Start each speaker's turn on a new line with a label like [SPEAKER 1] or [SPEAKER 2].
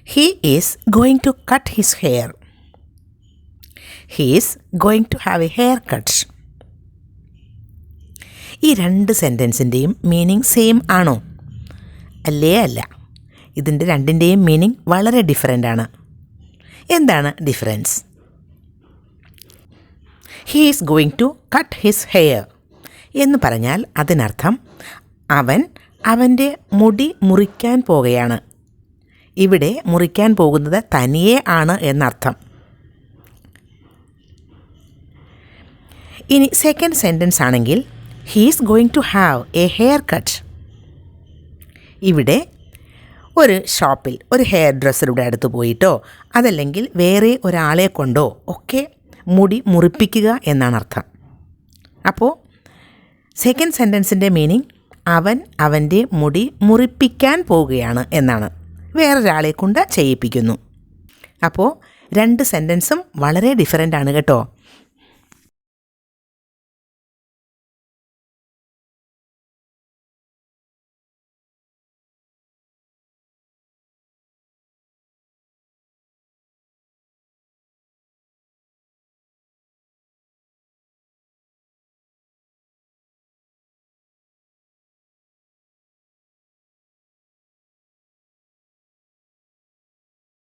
[SPEAKER 1] He is going to cut his hair. He is going to have a haircut. ഈ രണ്ട് സെൻറ്റൻസിൻ്റെയും meaning same ആണോ? അല്ലേ അല്ല. ഇതിൻ്റെ രണ്ടിൻ്റെയും മീനിങ് വളരെ ഡിഫറൻ്റ് ആണ്. എന്താണ് difference? He is going to cut his hair എന്ന് പറഞ്ഞാൽ അതിനർത്ഥം അവൻ അവൻ്റെ മുടി മുറിക്കാൻ പോകുകയാണ്. ഇവിടെ മുറിക്കാൻ പോകുന്നത് തനിയെ ആണ് എന്നർത്ഥം. ഇനി സെക്കൻഡ് സെൻറ്റൻസ് ആണെങ്കിൽ he is going to have a haircut. ഇവിടെ ഒരു ഷോപ്പിൽ ഒരു ഹെയർ ഡ്രസ്സറുടെ അടുത്ത് പോയിട്ടോ അതല്ലെങ്കിൽ വേറെ ഒരാളെ കൊണ്ടോ ഒക്കെ മുടി മുറിപ്പിക്കുക എന്നാണ് അർത്ഥം. അപ്പോൾ സെക്കൻഡ് സെൻറ്റൻസിൻ്റെ മീനിങ് അവൻ അവൻ്റെ മുടി മുറിപ്പിക്കാൻ പോവുകയാണ് എന്നാണ്. വേറൊരാളെ കൊണ്ട് ചെയ്യിപ്പിക്കുന്നു. അപ്പോൾ രണ്ട് സെൻറ്റൻസും വളരെ ഡിഫറൻ്റ് ആണ് കേട്ടോ.